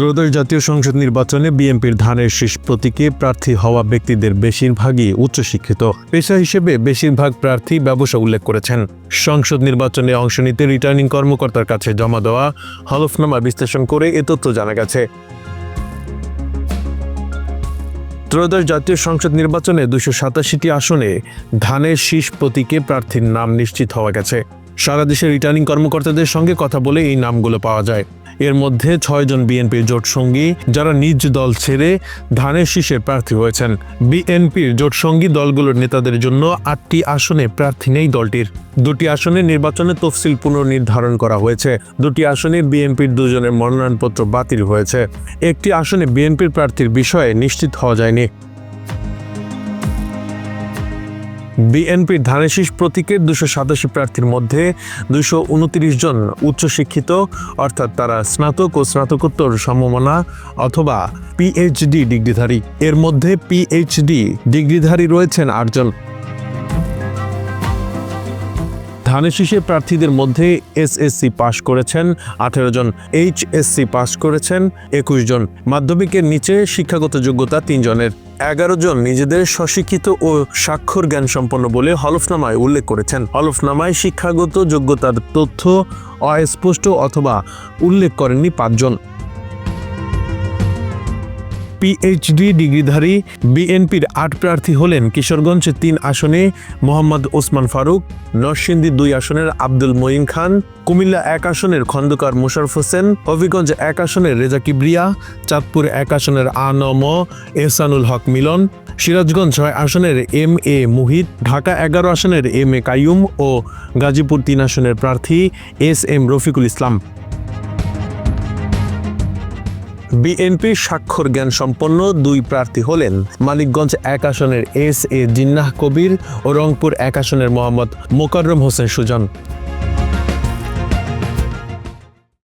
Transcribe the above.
ত্রয়োদশ জাতীয় সংসদ নির্বাচনে বিএনপির ধানের শীষ প্রতীকে প্রার্থী হওয়া ব্যক্তিদের বেশিরভাগই উচ্চশিক্ষিত। পেশা হিসেবে বেশিরভাগ প্রার্থী ব্যবসা উল্লেখ করেছেন। সংসদ নির্বাচনে অংশ নিতে রিটার্নিং কর্মকর্তার কাছে জমা দেওয়া হলফনামা বিশ্লেষণ করে এ তথ্য জানা গেছে। ত্রয়োদশ জাতীয় সংসদ নির্বাচনে 287টি আসনে ধানের শীষ প্রতীকে প্রার্থীর নাম নিশ্চিত হওয়া গেছে। সারা দেশে রিটার্নিং কর্মকর্তাদের সঙ্গে কথা বলে এই নামগুলো পাওয়া যায়। এর মধ্যে 6 জন বিএনপির জোটসঙ্গী, যারা নিজ দল ছেড়ে ধানের শীষের প্রার্থী হয়েছেন। বিএনপির জোটসঙ্গী দলগুলোর নেতাদের জন্য 8টি আসনে প্রার্থী নেই দলটির। 2টি আসনে নির্বাচনের তফসিল পুনর্নির্ধারণ করা হয়েছে। 2টি আসনে বিএনপির 2 জনের মনোনয়নপত্র বাতিল হয়েছে। একটি আসনে বিএনপির প্রার্থীর বিষয়ে নিশ্চিত হওয়া যায়নি। বিএনপির ধানের শীষ প্রতীকের 287 প্রার্থীর মধ্যে 229 জন উচ্চশিক্ষিত, অর্থাৎ তারা স্নাতক ও স্নাতকোত্তর সমমানা অথবা পিএইচডি ডিগ্রিধারী। এর মধ্যে পিএইচডি ডিগ্রিধারী রয়েছেন 8 জন। ধানের শীষের প্রার্থীদের মধ্যে এসএসসি পাশ করেছেন 18 জন, এইচএসসি পাশ করেছেন 21 জন। মাধ্যমিকের নিচে শিক্ষাগত যোগ্যতা 3 জনের। 11 জন নিজেদের স্বশিক্ষিত ও স্বাক্ষর জ্ঞান সম্পন্ন বলে হলফনামায় উল্লেখ করেছেন। হলফনামায় শিক্ষাগত যোগ্যতার তথ্য অস্পষ্ট অথবা উল্লেখ করেননি 5 জন। পিএইচডি ডিগ্রিধারী বিএনপির 8 প্রার্থী হলেন কিশোরগঞ্জ 3 আসনে মোহাম্মদ ওসমান ফারুক, নরসিংদী 2 আসনের আব্দুল মঈন খান, কুমিল্লা 1 আসনের খন্দকার মোশাররফ হোসেন, হবিগঞ্জ 1 আসনের রেজা কিবরিয়া, চাঁদপুর 1 আসনের আনম এহসানুল হক মিলন, সিরাজগঞ্জ 6 আসনের এম.এ. মুহিত, ঢাকা 11 আসনের এম.এ. কাইয়ুম ও গাজীপুর 3 আসনের প্রার্থী এস.এম. রফিকুল ইসলাম। বিএনপির স্বাক্ষর জ্ঞান সম্পন্ন 2 প্রার্থী হলেন মানিকগঞ্জ 1 আসনের এস.এ. জিন্নাহ কবির ও রংপুর 1 আসনের মোহাম্মদ মোকাররম হোসেন সুজন।